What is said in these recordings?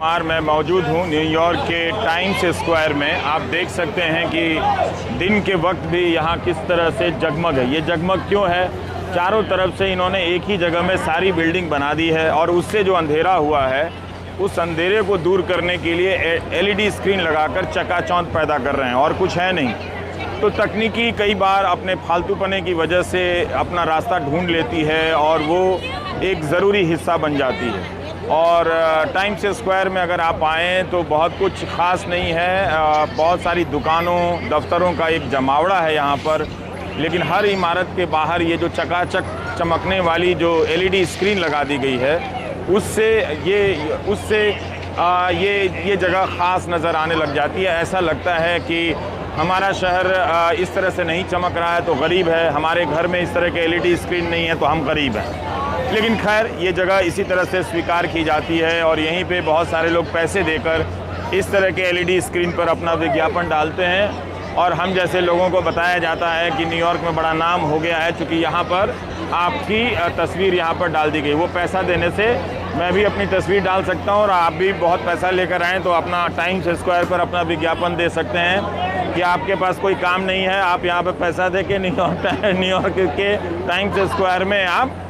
मैं मौजूद हूँ न्यूयॉर्क के टाइम्स स्क्वायर में। आप देख सकते हैं कि दिन के वक्त भी यहाँ किस तरह से जगमग है। ये जगमग क्यों है? चारों तरफ से इन्होंने एक ही जगह में सारी बिल्डिंग बना दी है और उससे जो अंधेरा हुआ है उस अंधेरे को दूर करने के लिए एलईडी स्क्रीन लगाकर चकाचौंध पैदा कर रहे हैं और कुछ है नहीं। तो तकनीकी कई बार अपने फालतूपने की वजह से अपना रास्ता ढूंढ लेती है और वो एक ज़रूरी हिस्सा बन जाती है। और टाइम्स स्क्वायर में अगर आप आएँ तो बहुत कुछ ख़ास नहीं है। बहुत सारी दुकानों दफ्तरों का एक जमावड़ा है यहाँ पर, लेकिन हर इमारत के बाहर ये जो चकाचक चमकने वाली जो एलईडी स्क्रीन लगा दी गई है उससे ये जगह ख़ास नज़र आने लग जाती है। ऐसा लगता है कि हमारा शहर इस तरह से नहीं चमक रहा है तो गरीब है, हमारे घर में इस तरह के एलईडी स्क्रीन नहीं है तो हम गरीब हैं। लेकिन खैर ये जगह इसी तरह से स्वीकार की जाती है और यहीं पे बहुत सारे लोग पैसे देकर इस तरह के एलईडी स्क्रीन पर अपना विज्ञापन डालते हैं और हम जैसे लोगों को बताया जाता है कि न्यूयॉर्क में बड़ा नाम हो गया है क्योंकि यहाँ पर आपकी तस्वीर यहाँ पर डाल दी गई। वो पैसा देने से मैं भी अपनी तस्वीर डाल सकता हूँ और आप भी बहुत पैसा लेकर आएँ तो अपना टाइम्स स्क्वायर पर अपना विज्ञापन दे सकते हैं कि आपके पास कोई काम नहीं है, आप यहाँ पर पैसा दे के न्यूयॉर्क के टाइम्स स्क्वायर में आप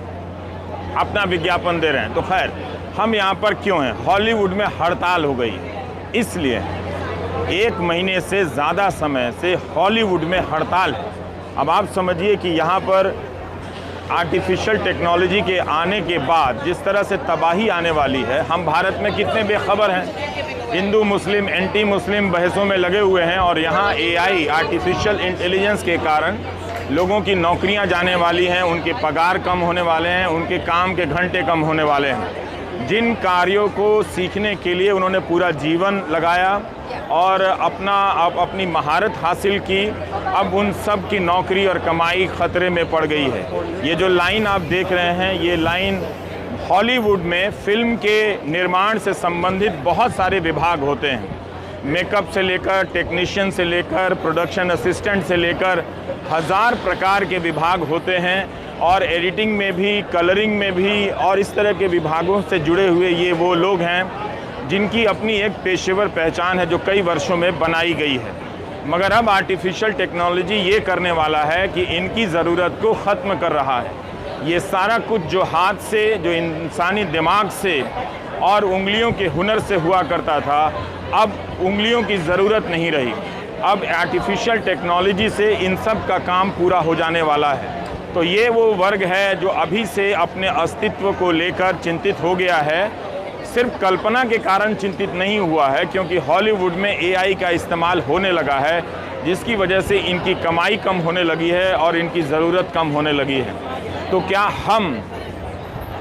अपना विज्ञापन दे रहे हैं। तो खैर हम यहाँ पर क्यों हैं? हॉलीवुड में हड़ताल हो गई, इसलिए 1 महीने से ज़्यादा समय से हॉलीवुड में हड़ताल है। अब आप समझिए कि यहाँ पर आर्टिफिशियल टेक्नोलॉजी के आने के बाद जिस तरह से तबाही आने वाली है, हम भारत में कितने बेखबर हैं। हिंदू मुस्लिम एंटी मुस्लिम बहसों में लगे हुए हैं और यहाँ एआई आर्टिफिशियल इंटेलिजेंस के कारण लोगों की नौकरियां जाने वाली हैं, उनके पगार कम होने वाले हैं, उनके काम के घंटे कम होने वाले हैं। जिन कार्यों को सीखने के लिए उन्होंने पूरा जीवन लगाया और अपनी महारत हासिल की, अब उन सब की नौकरी और कमाई ख़तरे में पड़ गई है। ये जो लाइन आप देख रहे हैं, ये लाइन हॉलीवुड में फ़िल्म के निर्माण से संबंधित बहुत सारे विभाग होते हैं। मेकअप से लेकर टेक्नीशियन से लेकर प्रोडक्शन असिस्टेंट से लेकर 1000 प्रकार के विभाग होते हैं और एडिटिंग में भी, कलरिंग में भी और इस तरह के विभागों से जुड़े हुए ये वो लोग हैं जिनकी अपनी एक पेशेवर पहचान है जो कई वर्षों में बनाई गई है। मगर अब आर्टिफिशियल टेक्नोलॉजी ये करने वाला है कि इनकी ज़रूरत को ख़त्म कर रहा है। ये सारा कुछ जो हाथ से, जो इंसानी दिमाग से और उंगलियों के हुनर से हुआ करता था, अब उंगलियों की ज़रूरत नहीं रही। अब आर्टिफिशियल टेक्नोलॉजी से इन सब का काम पूरा हो जाने वाला है। तो ये वो वर्ग है जो अभी से अपने अस्तित्व को लेकर चिंतित हो गया है। सिर्फ कल्पना के कारण चिंतित नहीं हुआ है क्योंकि हॉलीवुड में एआई का इस्तेमाल होने लगा है जिसकी वजह से इनकी कमाई कम होने लगी है और इनकी ज़रूरत कम होने लगी है। तो क्या हम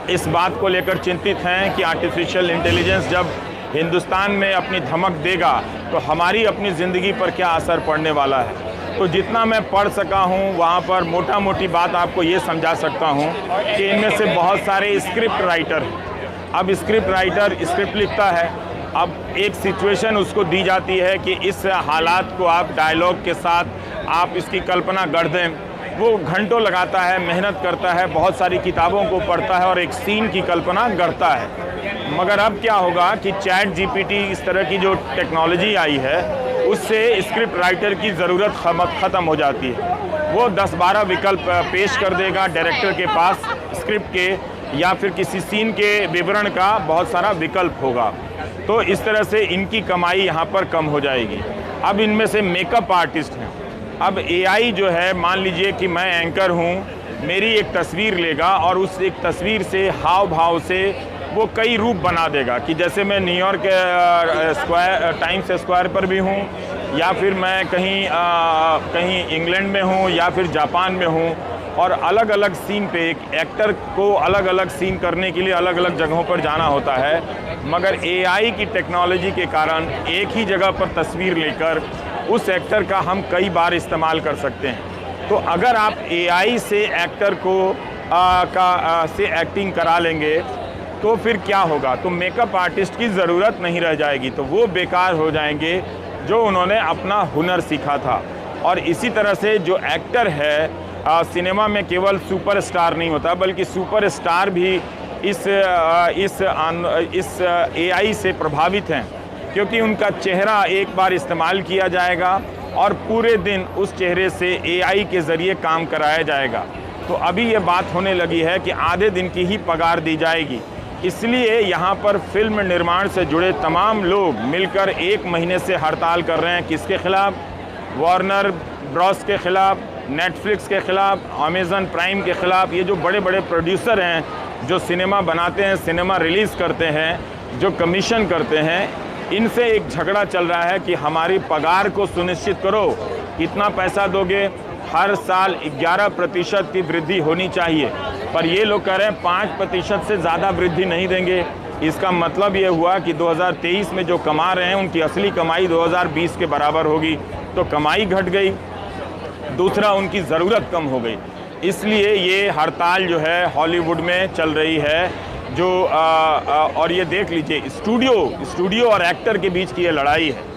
इस बात को लेकर चिंतित हैं कि आर्टिफिशियल इंटेलिजेंस जब हिंदुस्तान में अपनी धमक देगा तो हमारी अपनी ज़िंदगी पर क्या असर पड़ने वाला है? तो जितना मैं पढ़ सका हूँ वहाँ पर मोटा मोटी बात आपको ये समझा सकता हूँ कि इनमें से बहुत सारे स्क्रिप्ट राइटर हैं। अब स्क्रिप्ट राइटर स्क्रिप्ट लिखता है, अब एक सिचुएशन उसको दी जाती है कि इस हालात को आप डायलॉग के साथ आप इसकी कल्पना गढ़ दें। वो घंटों लगाता है, मेहनत करता है, बहुत सारी किताबों को पढ़ता है और एक सीन की कल्पना गढ़ता है। मगर अब क्या होगा कि चैट जीपीटी इस तरह की जो टेक्नोलॉजी आई है उससे स्क्रिप्ट राइटर की ज़रूरत ख़त्म हो जाती है। वो 10-12 विकल्प पेश कर देगा डायरेक्टर के पास स्क्रिप्ट के या फिर किसी सीन के विवरण का बहुत सारा विकल्प होगा। तो इस तरह से इनकी कमाई यहाँ पर कम हो जाएगी। अब इनमें से मेकअप आर्टिस्ट हैं। अब एआई जो है, मान लीजिए कि मैं एंकर हूँ, मेरी एक तस्वीर लेगा और उस एक तस्वीर से हाव भाव से वो कई रूप बना देगा कि जैसे मैं न्यूयॉर्क टाइम्स स्क्वायर पर भी हूँ या फिर मैं कहीं इंग्लैंड में हूँ या फिर जापान में हूँ और अलग अलग सीन पे एक एक्टर को अलग अलग सीन करने के लिए अलग अलग जगहों पर जाना होता है। मगर एआई की टेक्नोलॉजी के कारण एक ही जगह पर तस्वीर लेकर उस एक्टर का हम कई बार इस्तेमाल कर सकते हैं। तो अगर आप एआई से एक्टर को से एक्टिंग करा लेंगे तो फिर क्या होगा? तो मेकअप आर्टिस्ट की ज़रूरत नहीं रह जाएगी, तो वो बेकार हो जाएंगे जो उन्होंने अपना हुनर सीखा था। और इसी तरह से जो एक्टर है सिनेमा में केवल सुपरस्टार नहीं होता बल्कि सुपरस्टार भी इस एआई से प्रभावित हैं, क्योंकि उनका चेहरा एक बार इस्तेमाल किया जाएगा और पूरे दिन उस चेहरे से एआई के ज़रिए काम कराया जाएगा। तो अभी ये बात होने लगी है कि आधे दिन की ही पगार दी जाएगी। इसलिए यहाँ पर फिल्म निर्माण से जुड़े तमाम लोग मिलकर 1 महीने से हड़ताल कर रहे हैं। किसके खिलाफ? वार्नर ब्रॉस के खिलाफ, नेटफ्लिक्स के खिलाफ, अमेज़न प्राइम के खिलाफ। ये जो बड़े बड़े प्रोड्यूसर हैं, जो सिनेमा बनाते हैं, सिनेमा रिलीज़ करते हैं, जो कमीशन करते हैं, इनसे एक झगड़ा चल रहा है कि हमारी पगार को सुनिश्चित करो। कितना पैसा दोगे? हर साल 11% की वृद्धि होनी चाहिए, पर ये लोग कह रहे हैं 5% से ज़्यादा वृद्धि नहीं देंगे। इसका मतलब ये हुआ कि 2023 में जो कमा रहे हैं उनकी असली कमाई 2020 के बराबर होगी, तो कमाई घट गई। दूसरा, उनकी ज़रूरत कम हो गई। इसलिए ये हड़ताल जो है हॉलीवुड में चल रही है। जो और ये देख लीजिए, स्टूडियो और एक्टर के बीच की ये लड़ाई है।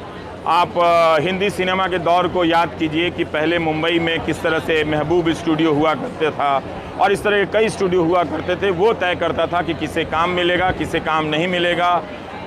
आप हिंदी सिनेमा के दौर को याद कीजिए कि पहले मुंबई में किस तरह से महबूब स्टूडियो हुआ करते था और इस तरह के कई स्टूडियो हुआ करते थे। वो तय करता था कि किसे काम मिलेगा, किसे काम नहीं मिलेगा,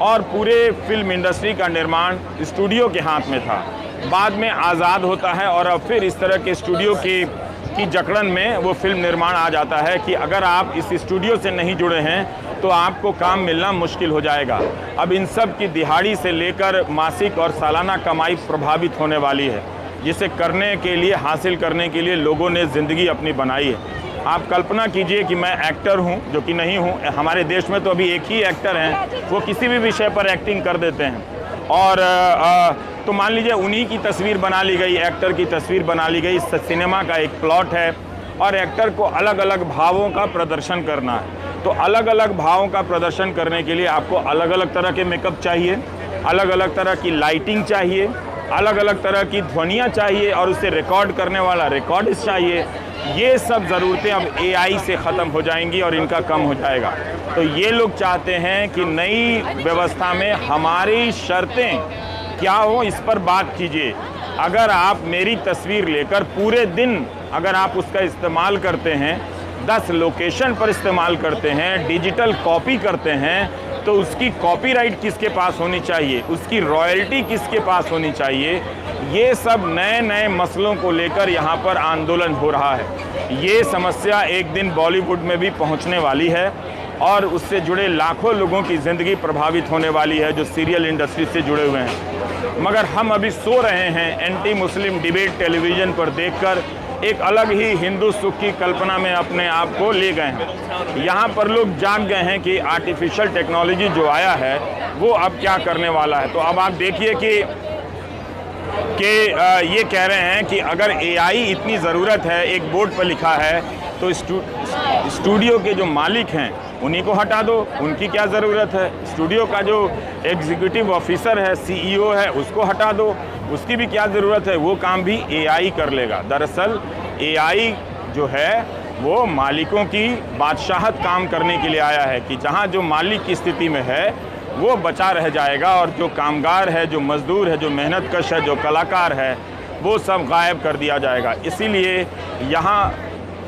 और पूरे फिल्म इंडस्ट्री का निर्माण स्टूडियो के हाथ में था। बाद में आज़ाद होता है और अब फिर इस तरह के स्टूडियो की जकड़न में वो फिल्म निर्माण आ जाता है कि अगर आप इस स्टूडियो से नहीं जुड़े हैं तो आपको काम मिलना मुश्किल हो जाएगा। अब इन सब की दिहाड़ी से लेकर मासिक और सालाना कमाई प्रभावित होने वाली है, जिसे करने के लिए, हासिल करने के लिए लोगों ने ज़िंदगी अपनी बनाई है। आप कल्पना कीजिए कि मैं एक्टर हूं, जो कि नहीं हूं। हमारे देश में तो अभी एक ही एक्टर हैं, वो किसी भी विषय पर एक्टिंग कर देते हैं। और तो मान लीजिए उन्हीं की तस्वीर बना ली गई, एक्टर की तस्वीर बना ली गई। सिनेमा का एक प्लॉट है और एक्टर को अलग अलग भावों का प्रदर्शन करना है। तो अलग अलग भावों का प्रदर्शन करने के लिए आपको अलग अलग तरह के मेकअप चाहिए, अलग अलग तरह की लाइटिंग चाहिए, अलग अलग तरह की ध्वनियाँ चाहिए, और उसे रिकॉर्ड करने वाला रिकॉर्डिस्ट चाहिए। ये सब ज़रूरतें अब एआई से ख़त्म हो जाएंगी और इनका कम हो जाएगा। तो ये लोग चाहते हैं कि नई व्यवस्था में हमारी शर्तें क्या हो, इस पर बात कीजिए। अगर आप मेरी तस्वीर लेकर पूरे दिन अगर आप उसका इस्तेमाल करते हैं, 10 लोकेशन पर इस्तेमाल करते हैं, डिजिटल कॉपी करते हैं, तो उसकी कॉपीराइट किसके पास होनी चाहिए, उसकी रॉयल्टी किसके पास होनी चाहिए। ये सब नए नए मसलों को लेकर यहाँ पर आंदोलन हो रहा है। ये समस्या एक दिन बॉलीवुड में भी पहुँचने वाली है और उससे जुड़े लाखों लोगों की ज़िंदगी प्रभावित होने वाली है, जो सीरियल इंडस्ट्री से जुड़े हुए हैं। मगर हम अभी सो रहे हैं एंटी मुस्लिम डिबेट टेलीविज़न पर देखकर, एक अलग ही हिंदू सुख की कल्पना में अपने आप को ले गए हैं। यहाँ पर लोग जाग गए हैं कि आर्टिफिशियल टेक्नोलॉजी जो आया है वो अब क्या करने वाला है। तो अब आप देखिए कि ये कह रहे हैं कि अगर एआई इतनी ज़रूरत है, एक बोर्ड पर लिखा है, तो स्टूडियो के जो मालिक हैं उन्हीं को हटा दो, उनकी क्या ज़रूरत है। स्टूडियो का जो एग्जीक्यूटिव ऑफिसर है, सीईओ है, उसको हटा दो, उसकी भी क्या ज़रूरत है, वो काम भी एआई कर लेगा। दरअसल एआई जो है वो मालिकों की बादशाहत काम करने के लिए आया है कि जहाँ जो मालिक की स्थिति में है वो बचा रह जाएगा, और जो कामगार है, जो मज़दूर है, जो मेहनत कश है, जो कलाकार है, वो सब गायब कर दिया जाएगा। इसीलिए यहाँ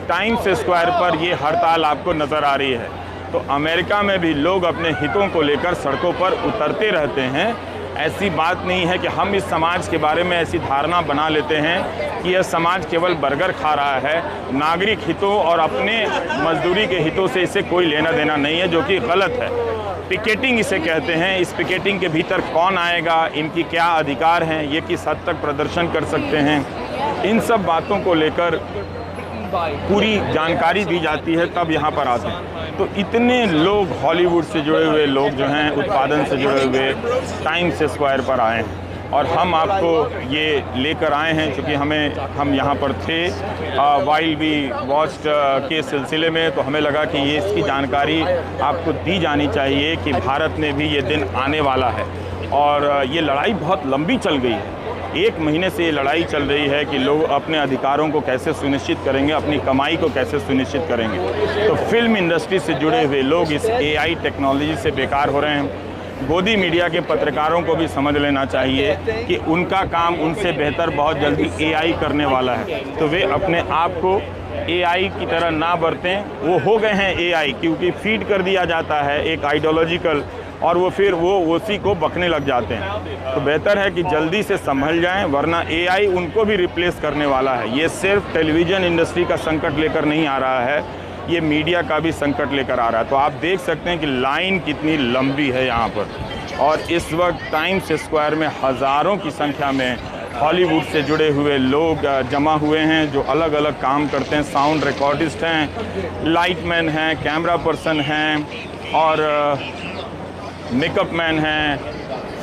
टाइम्स स्क्वायर पर ये हड़ताल आपको नज़र आ रही है। तो अमेरिका में भी लोग अपने हितों को लेकर सड़कों पर उतरते रहते हैं। ऐसी बात नहीं है कि हम इस समाज के बारे में ऐसी धारणा बना लेते हैं कि यह समाज केवल बर्गर खा रहा है। नागरिक हितों और अपने मजदूरी के हितों से इसे कोई लेना देना नहीं है, जो कि गलत है। पिकेटिंग इसे कहते हैं। इस पिकेटिंग के भीतर कौन आएगा, इनकी क्या अधिकार हैं, ये किस हद तक प्रदर्शन कर सकते हैं, इन सब बातों को लेकर पूरी जानकारी दी जाती है, तब यहाँ पर आते हैं। तो इतने लोग हॉलीवुड से जुड़े हुए लोग जो हैं, उत्पादन से जुड़े हुए, टाइम्स स्क्वायर पर आए हैं और हम आपको ये लेकर आए हैं क्योंकि हम यहाँ पर थे वाइल वी वॉच्ड के सिलसिले में। तो हमें लगा कि ये इसकी जानकारी आपको दी जानी चाहिए कि भारत में भी ये दिन आने वाला है। और ये लड़ाई बहुत लंबी चल गई है, 1 महीने से ये लड़ाई चल रही है कि लोग अपने अधिकारों को कैसे सुनिश्चित करेंगे, अपनी कमाई को कैसे सुनिश्चित करेंगे। तो फिल्म इंडस्ट्री से जुड़े हुए लोग इस एआई टेक्नोलॉजी से बेकार हो रहे हैं। गोदी मीडिया के पत्रकारों को भी समझ लेना चाहिए कि उनका काम उनसे बेहतर बहुत जल्दी एआई करने वाला है, तो वे अपने आप को एआई की तरह ना बरतें। वो हो गए हैं एआई, क्योंकि फीड कर दिया जाता है एक आइडियोलॉजिकल, और वो फिर वो उसी को बकने लग जाते हैं। तो बेहतर है कि जल्दी से संभल जाएं, वरना एआई उनको भी रिप्लेस करने वाला है। ये सिर्फ टेलीविज़न इंडस्ट्री का संकट लेकर नहीं आ रहा है, ये मीडिया का भी संकट लेकर आ रहा है। तो आप देख सकते हैं कि लाइन कितनी लंबी है यहाँ पर, और इस वक्त टाइम्स स्क्वायर में हज़ारों की संख्या में हॉलीवुड से जुड़े हुए लोग जमा हुए हैं, जो अलग अलग काम करते हैं। साउंड रिकॉर्डिस्ट हैं, लाइटमैन हैं, कैमरा पर्सन हैं, और मेकअप मैन हैं,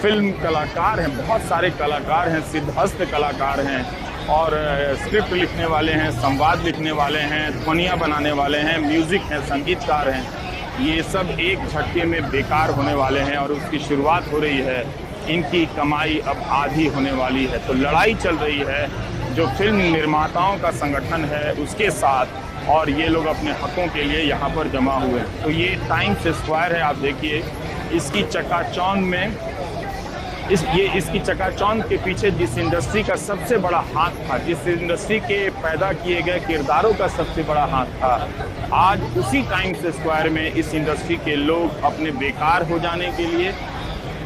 फिल्म कलाकार हैं, बहुत सारे कलाकार हैं, सिद्धहस्त कलाकार हैं, और स्क्रिप्ट लिखने वाले हैं, संवाद लिखने वाले हैं, ध्वनियाँ बनाने वाले हैं, म्यूज़िक हैं, संगीतकार हैं। ये सब एक झटके में बेकार होने वाले हैं, और उसकी शुरुआत हो रही है। इनकी कमाई अब आधी होने वाली है। तो लड़ाई चल रही है जो फिल्म निर्माताओं का संगठन है उसके साथ, और ये लोग अपने हकों के लिए यहाँ पर जमा हुए हैं। तो ये टाइम्स स्क्वायर है, आप देखिए इसकी चकाचौंध में इसकी चकाचौंध के पीछे जिस इंडस्ट्री का सबसे बड़ा हाथ था, जिस इंडस्ट्री के पैदा किए गए किरदारों का सबसे बड़ा हाथ था, आज उसी टाइम्स स्क्वायर में इस इंडस्ट्री के लोग अपने बेकार हो जाने के लिए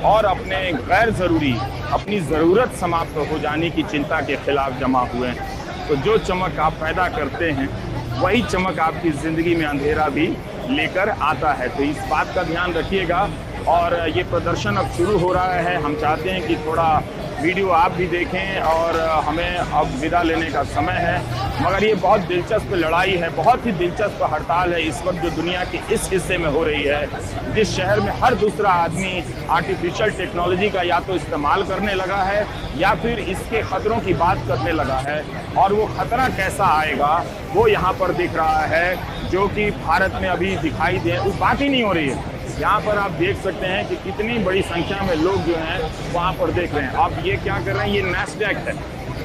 और अपने गैर ज़रूरी अपनी ज़रूरत समाप्त हो जाने की चिंता के खिलाफ जमा हुए हैं। तो जो चमक आप पैदा करते हैं वही चमक आपकी ज़िंदगी में अंधेरा भी लेकर आता है। तो इस बात का ध्यान रखिएगा। और ये प्रदर्शन अब शुरू हो रहा है। हम चाहते हैं कि थोड़ा वीडियो आप भी देखें, और हमें अब विदा लेने का समय है। मगर ये बहुत दिलचस्प लड़ाई है, बहुत ही दिलचस्प हड़ताल है इस वक्त जो दुनिया के इस हिस्से में हो रही है, जिस शहर में हर दूसरा आदमी आर्टिफिशियल टेक्नोलॉजी का या तो इस्तेमाल करने लगा है या फिर इसके ख़तरों की बात करने लगा है। और वो ख़तरा कैसा आएगा वो यहाँ पर दिख रहा है, जो कि भारत में अभी दिखाई दे उस बात ही नहीं हो रही है। यहाँ पर आप देख सकते हैं कि कितनी बड़ी संख्या में लोग जो हैं वहाँ पर देख रहे हैं। अब ये क्या कर रहे हैं, ये नैस्डैक है।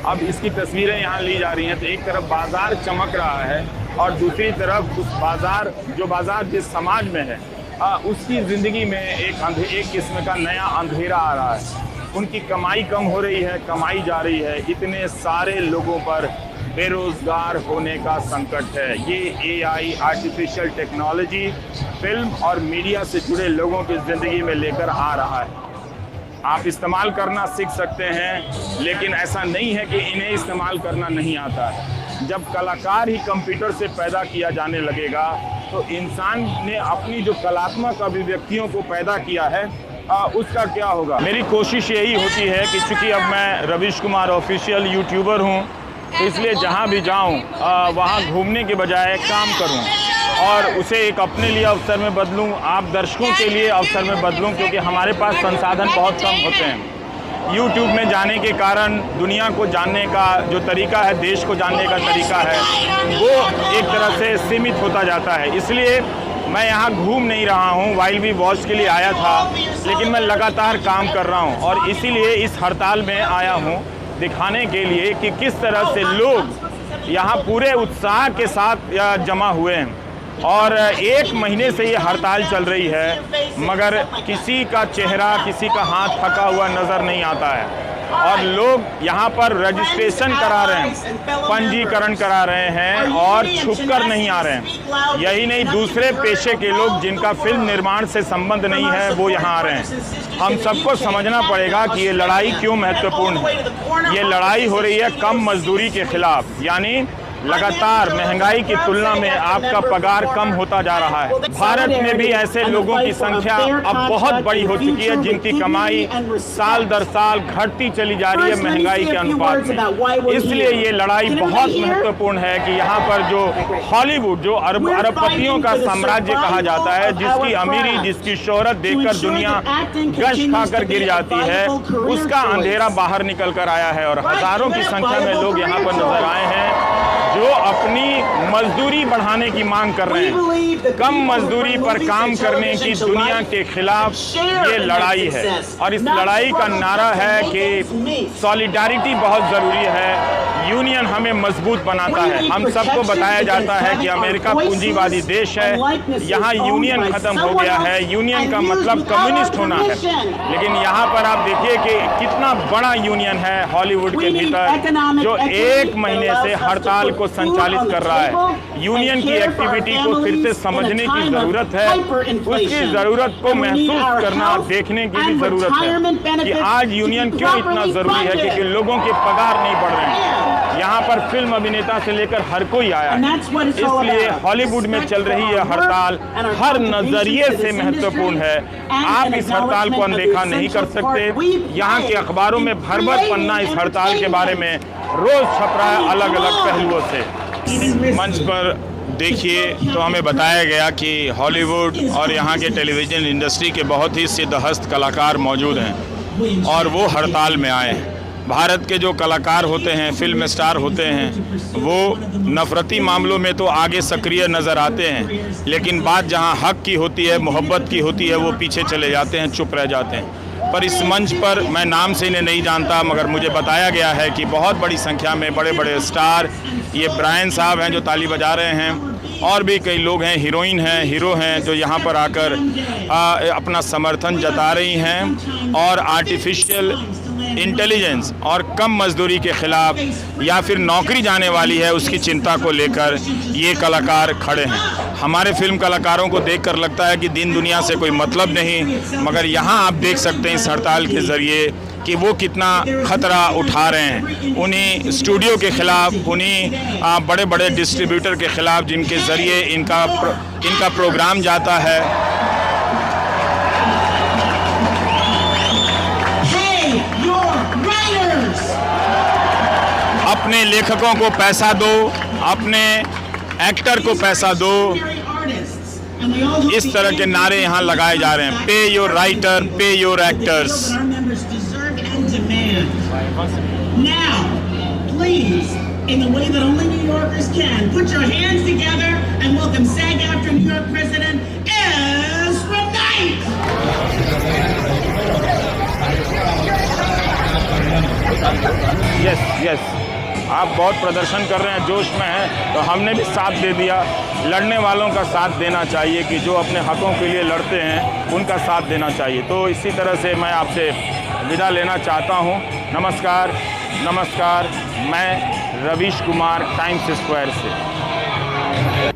अब इसकी तस्वीरें यहाँ ली जा रही हैं। तो एक तरफ बाज़ार चमक रहा है और दूसरी तरफ उस बाज़ार जिस समाज में है उसकी ज़िंदगी में एक किस्म का नया अंधेरा आ रहा है। उनकी कमाई कम हो रही है, कमाई जा रही है। इतने सारे लोगों पर बेरोज़गार होने का संकट है। ये एआई, आर्टिफिशियल टेक्नोलॉजी, फिल्म और मीडिया से जुड़े लोगों की ज़िंदगी में लेकर आ रहा है। आप इस्तेमाल करना सीख सकते हैं, लेकिन ऐसा नहीं है कि इन्हें इस्तेमाल करना नहीं आता है। जब कलाकार ही कंप्यूटर से पैदा किया जाने लगेगा तो इंसान ने अपनी जो कलात्मक अभिव्यक्तियों को पैदा किया है उसका क्या होगा। मेरी कोशिश यही होती है कि चूँकि अब मैं रवीश कुमार ऑफिशियल यूट्यूबर हूँ, तो इसलिए जहाँ भी जाऊँ वहाँ घूमने के बजाय काम करूँ और उसे एक अपने लिए अवसर में बदलूँ, आप दर्शकों के लिए अवसर में बदलूँ, क्योंकि हमारे पास संसाधन बहुत कम होते हैं। यूट्यूब में जाने के कारण दुनिया को जानने का जो तरीका है, देश को जानने का तरीका है, वो एक तरह से सीमित होता जाता है। इसलिए मैं यहाँ घूम नहीं रहा हूँ, वाइल वी वॉच के लिए आया था, लेकिन मैं लगातार काम कर रहा हूँ और इसीलिए इस हड़ताल में आया हूँ दिखाने के लिए कि किस तरह से लोग यहाँ पूरे उत्साह के साथ जमा हुए हैं। और एक महीने से ये हड़ताल चल रही है, मगर किसी का चेहरा, किसी का हाथ थका हुआ नज़र नहीं आता है। और लोग यहाँ पर रजिस्ट्रेशन करा रहे हैं, पंजीकरण करा रहे हैं और छुपकर नहीं आ रहे हैं। यही नहीं, दूसरे पेशे के लोग जिनका फिल्म निर्माण से संबंध नहीं है वो यहाँ आ रहे हैं। हम सबको समझना पड़ेगा कि ये लड़ाई क्यों महत्वपूर्ण है। ये लड़ाई हो रही है कम मजदूरी के खिलाफ, यानी लगातार महंगाई की तुलना में आपका पगार कम होता जा रहा है। भारत में भी ऐसे लोगों की संख्या अब बहुत बड़ी हो चुकी है जिनकी कमाई साल दर साल घटती चली जा रही है महंगाई के अनुपात में। इसलिए ये लड़ाई बहुत महत्वपूर्ण है कि यहाँ पर जो हॉलीवुड, जो अरबपतियों का साम्राज्य कहा जाता है, जिसकी अमीरी, जिसकी शोहरत देखकर दुनिया गश खाकर गिर जाती है, उसका अंधेरा बाहर निकल कर आया है। और हजारों की संख्या में लोग यहाँ पर नजर आए हैं जो अपनी मजदूरी बढ़ाने की मांग कर रहे हैं। कम मजदूरी पर काम करने की दुनिया के खिलाफ ये लड़ाई है और इस लड़ाई का नारा है कि सॉलिडारिटी बहुत ज़रूरी है। यूनियन हमें मजबूत बनाता है। हम सबको बताया जाता है कि अमेरिका पूंजीवादी देश है, यहाँ यूनियन खत्म हो गया है, यूनियन का मतलब कम्युनिस्ट होना है। लेकिन यहाँ पर आप देखिए कि कितना बड़ा यूनियन है हॉलीवुड के भीतर, जो 1 महीने से हड़ताल को संचालित कर रहा है। यूनियन की एक्टिविटी को फिर से समझने की ज़रूरत है, उसकी ज़रूरत को महसूस करना, देखने की भी ज़रूरत है कि आज यूनियन क्यों इतना ज़रूरी है, क्योंकि लोगों के पगार नहीं बढ़ रहे हैं। यहाँ पर फिल्म अभिनेता से लेकर हर कोई आया है, इसलिए हॉलीवुड में चल रही है हड़ताल हर नजरिए से महत्वपूर्ण है। आप इस हड़ताल को अनदेखा नहीं कर सकते। यहाँ के अखबारों में भर भर पन्ना इस हड़ताल के बारे में रोज छप रहा है अलग अलग पहलुओं से। मंच पर देखिए तो हमें बताया गया कि हॉलीवुड और यहाँ के टेलीविज़न इंडस्ट्री के बहुत ही सिद्धहस्त कलाकार मौजूद हैं और वो हड़ताल में आए हैं। भारत के जो कलाकार होते हैं, फिल्म स्टार होते हैं, वो नफरती मामलों में तो आगे सक्रिय नज़र आते हैं, लेकिन बात जहाँ हक की होती है, मोहब्बत की होती है, वो पीछे चले जाते हैं, चुप रह जाते हैं। पर इस मंच पर मैं नाम से इन्हें नहीं जानता, मगर मुझे बताया गया है कि बहुत बड़ी संख्या में बड़े बड़े स्टार, ये ब्रायन साहब हैं जो ताली बजा रहे हैं, और भी कई लोग हैं, हीरोइन हैं, हीरो हैं, जो यहाँ पर आकर अपना समर्थन जता रही हैं और आर्टिफिशियल इंटेलिजेंस और कम मजदूरी के खिलाफ या फिर नौकरी जाने वाली है उसकी चिंता को लेकर ये कलाकार खड़े हैं। हमारे फिल्म कलाकारों को देखकर लगता है कि दिन दुनिया से कोई मतलब नहीं, मगर यहाँ आप देख सकते हैं इस हड़ताल के ज़रिए कि वो कितना खतरा उठा रहे हैं उन्हीं स्टूडियो के खिलाफ, उन्हीं बड़े बड़े डिस्ट्रीब्यूटर के खिलाफ जिनके ज़रिए इनका प्रोग्राम जाता है। अपने लेखकों को पैसा दो, अपने एक्टर को पैसा दो, इस तरह के नारे यहाँ लगाए जा रहे हैं। पे योर राइटर, पे your actors. In the way that only New Yorkers can, put your hands together and welcome SAG-AFTRA New York President Ezra Knight. Yes, आप बहुत प्रदर्शन कर रहे हैं, जोश में हैं, तो हमने भी साथ दे दिया। लड़ने वालों का साथ देना चाहिए कि जो अपने हकों के लिए लड़ते हैं उनका साथ देना चाहिए। तो इसी तरह से मैं आपसे विदा लेना चाहता हूँ। नमस्कार, मैं रवीश कुमार, टाइम्स स्क्वायर से।